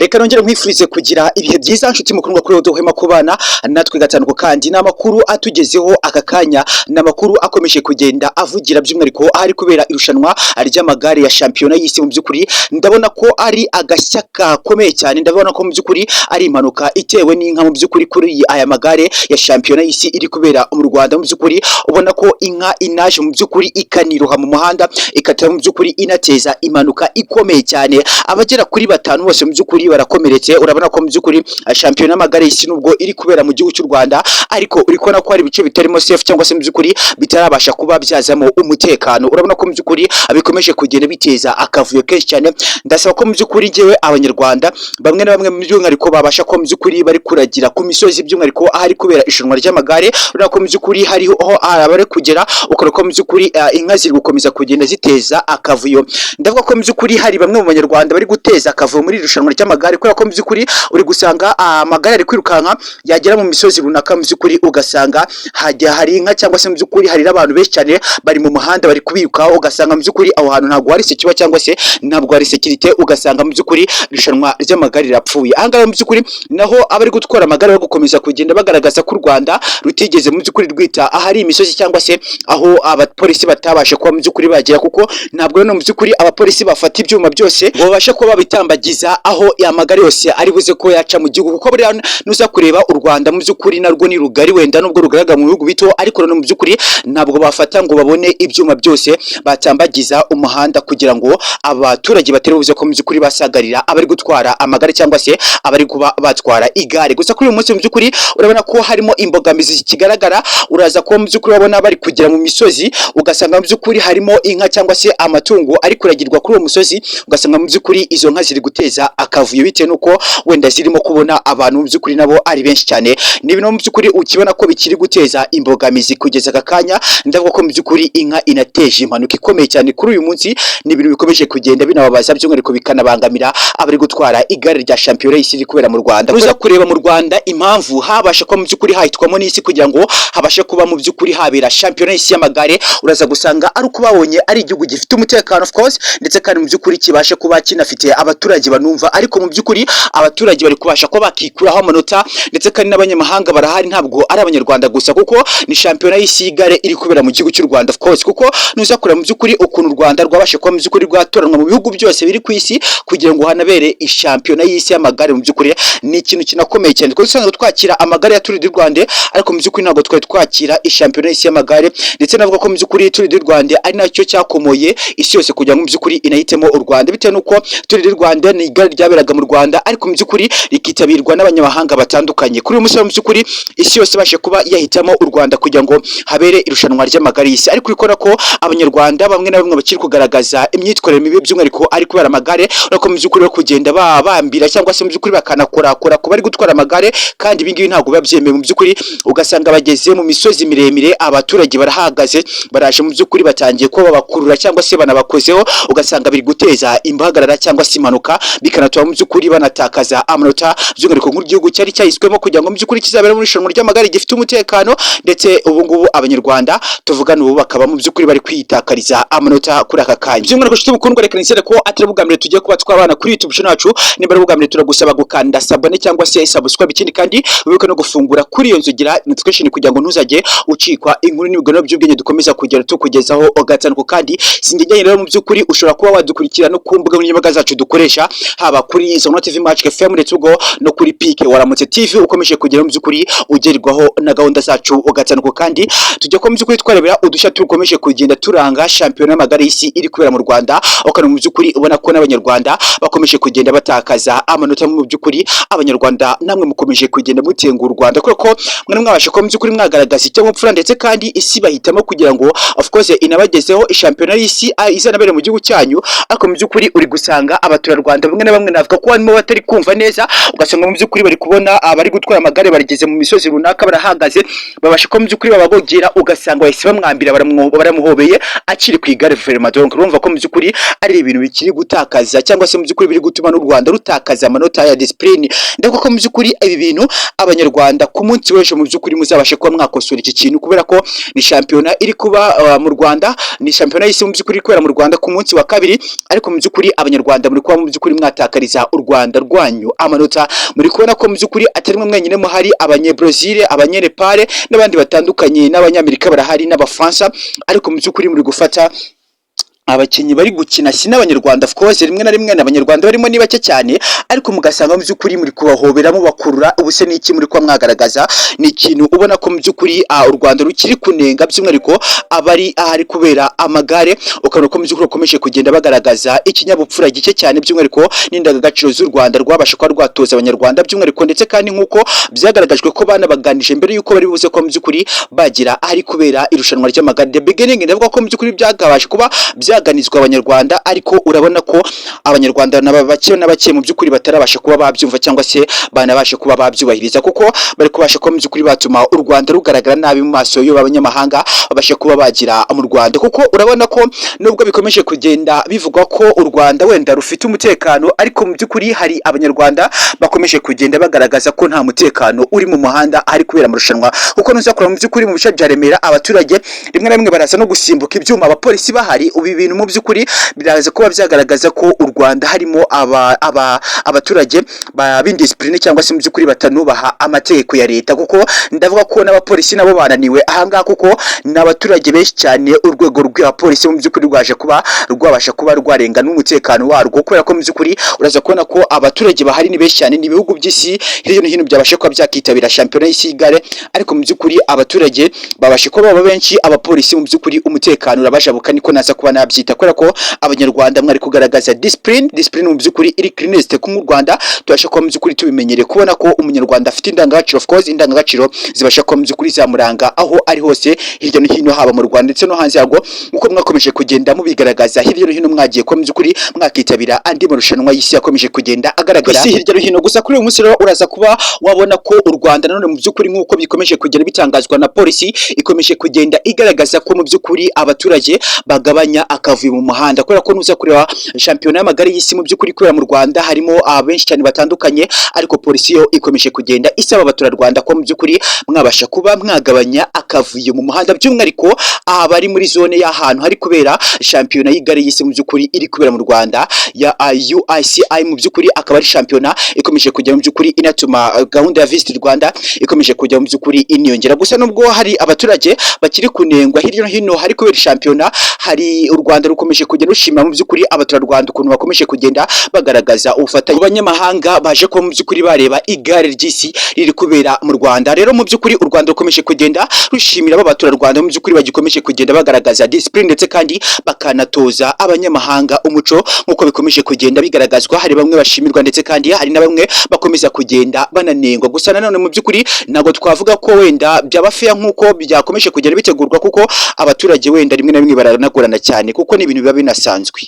reka nongere nkwifurize kugira ibihe byiza nshuti mukundwa kuri Uduhema kubana natwe gatanu kandi n'amakuru atugezeho aka kanya n'amakuru akomeje kugenda avugira by'umwihariko ahari kubera irushanwa ry'amagare ya shampiyona y'isi. Mu by'ukuri ndabona ko ari agashyaka gakomeye cyane, ndabona ko mu by'ukuri ari impanuka itewe n'inka mu by'ukuri kuri aya magare ya shampiyona y'isi iri kubera mu Rwanda. Mu by'ukuri ubona ko inka inaje mu by'ukuri ikaniruha mu muhanda ikatera mu by'ukuri inateza impanuka ikomeye cyane, abagera kuri batanu bose mu by'ukuri barakomeretse. Urabona ko mu by'ukuri shampiyona y'amagare y'isi nubwo iri kubera mu gihugu cy'u Rwanda, ariko uri kubona ko hari ibice bitarimo safe cyangwa se mu by'ukuri bitarabasha kuba byazamo umutekano. Urabona ko mu by'ukuri bikomeje kugenda biteza akavuyo kenshi cyane. Ndasaba ko mu by'ukuri ngewe abanyarwanda bamwe na bamwe mu by'umwihariko babasha ko mu by'ukuri bari kuragira ku misozi by'umwihariko ahari kubera ishanwa ry'amagare. Urabona ko mu by'ukuri hariho abari kugera ukora ko mu by'ukuri inka ziri gukomeza kugenda ziteza akavuyo. Ndavuga ko mu by'ukuri hari bamwe mu banyarwanda bari guteza akavuyo muri irushanwa ry'amagare, kubera ko mu by'ukuri uri gusanga amagare ari kwirukanka yagera mu misozi runaka mu by'ukuri ugasanga hari inka cyangwa se mu by'ukuri hari abantu benshi cyane bari mu muhanda bari kubirukaho, ugasanga mu by'ukuri aho hantu ntabwo hari sekiba cyangwa se ntabwo hari security, ugasanga mu by'ukuri irushanwa ry'amagare rirapfuye. Ahangaha mu by'ukuri naho abari gutwara amagare bari gukomeza kugenda bagaragaza ko u Rwanda rutigeze mu by'ukuri rwita ahari imisozi cyangwa se aho abapolisi batabasha kuba mu by'ukuri bagera, kuko ntabwo no mu by'ukuri abapolisi bafata ibyuma byose ngo babashe kuba bitambagiza aho amagare yose ari buze ko yaca mu gihugu, kuko buriya nuza kureba u Rwanda mu by'ukuri narwo ni rugari, wenda nubwo rugaragara mu bihugu bito, ariko no mu by'ukuri ntabwo bafata ngo babone ibyuma byose batambagiza umuhanda kugira ngo abaturage baterebuze ko mu by'ukuri basagarira abari gutwara amagare cyangwa se abari kuba batwara igare. Gusa kuri uyu munsi mu by'ukuri urabona ko harimo imbogamizi kigaragara, uraza ko mu by'ukuri babona bari kugera mu misozi ugasanga mu by'ukuri harimo inka cyangwa se amatungo ari kuragirwa kuri uwo musozi, ugasanga mu by'ukuri izo nka ziri guteza akavuyo bitewe nuko wenda zirimo kubona abantu mu by'ukuri nabo ari benshi cyane. Ni ibintu mu by'ukuri ukibona ko bikiri guteza imbogamizi kugeza aka kanya. Ndavuga ko mu by'ukuri inka inateje impanuka ikomeye cyane kuri uyu munsi. Ni ibintu bikomeje kugenda binababaza by'umwihariko bikanabangamira abari gutwara igare rya shampiyona y'isi iri kubera mu Rwanda. Uza kureba mu Rwanda impamvu habasha ko mu by'ukuri hahitwamo n'isi kugira ngo habashe kuba mu by'ukuri habera shampiyona y'isi y'amagare, uraza gusanga ari uko babonye ari igihugu gifite umutekano of course, ndetse kandi mu by'ukuri kibasha kuba kinafite abaturage banumva, ariko mu by'ukuri abaturage bari kubasha ko bakikuraho amanota, ndetse kandi n'abanyamahanga barahari, ntabwo ari abanyarwanda gusa, kuko ni shampiyona y'isi y'igare iri kubera mu gihugu cy'u Rwanda of course. Kuko nuza kureba mu by'ukuri ukuntu u Rwanda rwabasha kuba mu by'ukuri rwatoranwa mu bihugu byose biri ku isi kugira ngo hanabere ishampiyona y'isi y'amagare, mu by'ukuri ni ikintu kinakomeye cyane. Kuko usanga twakira amagare ya Tour du Rwanda, ariko mu by'ukuri ntabwo twari twakira ishampiyona y'isi y'amagare, ndetse navuga ko mu by'ukuri Tour du Rwanda ari nacyo cyakomoye isi yose kugira ngo mu by'ukuri inahitemo u Rwanda, bitewe nuko Tour du Rwanda ni igare ryaberaga mu Rwanda, ariko mu by'ukuri rikitabirwa n'abanyamahanga batandukanye. Kuri uyu munsi mu by'ukuri isi yose bashe kuba yahitamo u Rwanda kugira ngo habere irushanwa ry'amagare y'isi, ariko ikora ko abanyarwanda bamwe na bamwe bakiri kugaragaza imyitwarire mibi by'umwihariko ari kubera amagare, urako mu by'ukuri kugenda bambira cyangwa se mu by'ukuri bakanakorakora ku bari gutwara amagare, kandi ibi ngibi ntabwo biba byemewe. Mu by'ukuri ugasanga bageze mu misozi miremire, abaturage barahagaze baraje mu by'ukuri batangiye ko babakurura cyangwa se banabakozeho, ugasanga biri guteza impagarara cyangwa se impanuka, bikanatuma mu by'ukuri banatakaza amanota by'umwihariko nk'igihugu cyari cyahiswemo kugira ngo mu by'ukuri kizabera muri irushanwa ry'amagare gifite umutekano, ndetse ubu ngubu abanyarwanda tuvugana ubu bakaba mu by'ukuri bari kwitakariza amanota kuri aka kanya. By'umwihariko nshuti mukundwa, reka nisere ko atari bugamire tugiye kuba twabana kuri YouTube channel yacu, nimba ari bugamire turagusaba gukanda sabone cyangwa se subscribe, ikindi kandi wibuke no gufungura kuri iyo nzogera notification kugira ngo ntuzajye ucikwa inkuru n'ibiganiro by'ubwenge dukomeza kugera tukugezaho gatanu. Kandi sinjye rero mu by'ukuri ushobora kuba wadukurikira no ku mbuga nkoranyambaga zacu dukoresha, haba kuri Zonwa TV Match FM ndetse ubwo no kuri Pike Waramutse TV, ukomeje kugera mu by'ukuri ugerwaho na gahunda zacu gatanu. Kandi tujya ko mu by'ukuri twarebera udushya tukomeje kugenda turanga shampiyona y'amagare y'isi iri kubera mu Rwanda, ukana mu by'ukuri ubona ko n'abanyarwanda bakomeje kugenda batakaza amanota. Mu by'ukuri abanyarwanda namwe mukomeje kugenda mutenga u Rwanda, kuko mwe mwabasha ko mu by'ukuri mwagaragaza icyo mupfura, ndetse kandi isi bahitamo kugira ngo of course inabagezeho ishampiyona y'isi izanabere mu gihugu cyanyu, ariko mu by'ukuri uri gusanga abaturarwanda bamwe na bamwe navuga ko barimo batari kumva neza, ugasanga mu by'ukuri bari kubona abari gutwara amagare barigeze mu misozi runaka barahagaze, babasha ko mu by'ukuri babagogera, ugasanga bahise bamwambira baramuhobeye akiri ku igare vraiment. Donc urumva ko mu by'ukuri ari ibintu bikiri gutakaza cyangwa se mu by'ukuri biri gutuma n'u Rwanda rutakaza amanota ya discipline. Ndako ko mu by'ukuri ibi bintu abanyarwanda ku munsi w'ejo mu by'ukuri muzabashe kuba mwakosora iki kintu, kubera ko ni shampiyona iri kuba mu Rwanda, ni shampiyona y'isi mu by'ukuri kubera mu Rwanda ku munsi wa kabiri, ariko mu by'ukuri abanyarwanda muri kuba mu by'ukuri mwatakariza u Rwanda rwanyu amanota. Muri kubona ko mu by'ukuri atari mwe mwenyine muhari, abanye-Brazil, abanye-Nepal n'abandi batandukanye, n'abanyamerika barahari, n'abafaransa, ariko mu by'ukuri muri gufata abakinyi bari gukina si n'abanyarwanda, of course rimwe na rimwe n'abanyarwanda barimo ni bake cyane, ariko mugasanga mu by'ukuri muri kubahobera mubakurura. Ubuse ni iki muri kwa mwagaragaza? Ni ikintu ubona ko mu by'ukuri u Rwanda rukiri kunenga, by'umwihariko abari ahari kubera amagare, ukabona ko mu by'ukuri ukomeje kugenda bagaragaza ikinyabupfura gike cyane, by'umwihariko n'indangagaciro z'u Rwanda rwabasha kuba rwatoza abanyarwanda by'umwihariko, ndetse kandi nk'uko byagaragajwe ko bana baganije mbere y'uko bari buze ko mu by'ukuri bagira ahari kubera irushanwa ry'amagare. The beginning ndavuga ko mu by'ukuri byagabasha kuba byaganizwa abanyarwanda, ariko urabona ko abanyarwanda bake na bake mu by'ukuri batarabasha kuba babyumva cyangwa se banabasha kuba babyubahiriza, kuko bari kubasha kuba mu by'ukuri batuma u Rwanda rugaragara nabi mu maso y'abanyamahanga babasha kuba bagira mu Rwanda. Kuko urabona ko nubwo bikomeje kugenda bivugwa ko u Rwanda wenda rufite umutekano, ariko mu by'ukuri hari abanyarwanda bakomeje kugenda bagaragaza ko nta mutekano uri mu muhanda ari kubera amarushanwa. Kuko nuzakora mu by'ukuri mu bice bya Remera, abaturage rimwe na rimwe baraza no gusimbuka ibyuma, abapolisi bahari. Ibintu mu by'ukuri biraza kuba byagaragaza ko u Rwanda harimo abaturage b'indiscipline cyangwa se mu by'ukuri batanubaha amategeko ya leta, kuko ndavuga ko n'abapolisi nabo bananiwe ahangaha, kuko n'abaturage benshi cyane urwego rw'abapolisi mu by'ukuri rwaje kuba rwabasha kuba rwarenga n'umutekano warwo, kubera ko mu by'ukuri uraza kubona ko abaturage bahari ni benshi cyane, n'ibihugu by'isi hirya no hino byabasha kuba byakitabira shampiyona y'isi y'igare, ariko mu by'ukuri abaturage babasha kuba baba benshi, abapolisi mu by'ukuri umutekano urabashabuka, niko naza kuba nabyita, kubera ko abanyarwanda mwari kugaragaza discipline mu by'ukuri iri cleanest ku Rwanda tubasha kuba mu by'ukuri tubimenyere kubona ko umunyarwanda afite indangagaciro, of course indangagaciro zibasha kuba mu by'ukuri zamuranga aho ari hose hirya no hino, haba mu Rwanda ndetse no hanze yarwo, nkuko mwakomeje kugenda mubigaragaza hirya no hino, mwagiye kuba mu by'ukuri mwakitabira andi marushanwa y'isi yakomeje kugenda agaragara hirya no hino. Gusa kuri uyu munsi rero uraza kuba wabona ko u Rwanda nanone mu by'ukuri nk'uko bikomeje kugenda bitangazwa na polisi, ikomeje kugenda igaragaza ko mu by'ukuri abaturage bagabanya akavuyo mu muhanda, kubera ko nuza kureba shampiyona y'amagare y'isi mu by'ukuri kubera mu Rwanda harimo abenshi cyane batandukanye, ariko polisi yo ikomeje kugenda isaba abaturarwanda ko mu by'ukuri mwabasha kuba mwagabanya akavuyo mu muhanda, by'umwihariko abari muri zone y'ahantu hari kubera shampiyona y'igare y'isi mu by'ukuri iri kubera mu Rwanda ya UICI. Mu by'ukuri akaba ari shampiyona ikomeje kujya mu by'ukuri inatuma gahunda ya Visit Rwanda ikomeje kujya mu by'ukuri iniyongera. Gusa nubwo hari abaturage bakiri kunengwa hirya no hino hari kubera shampiyona, hari u Rwanda rukomeje kugenda rushima mu by'ukuri abaturarwanda ukuntu bakomeje kugenda bagaragaza ubufatanye bw'abanyamahanga baje ko mu by'ukuri bareba igare ry'isi riri kubera mu Rwanda. Rero mu by'ukuri u Rwanda rukomeje kugenda rushimira abaturarwanda mu by'ukuri bagikomeje kugenda bagaragaza discipline, ndetse kandi bakanatoza abanyamahanga umuco nk'uko bikomeje kugenda bigaragazwa. Hari bamwe bashimirwa ndetse kandi hari na bamwe bakomeza kugenda bananengwa. Gusa nanone mu by'ukuri ntabwo twavuga ko wenda byaba fair nk'uko byakomeje kugenda bitegurwa, kuko abaturage wenda rimwe na rimwe baranagorana cyane, kuko ni ibintu biba binasanzwe.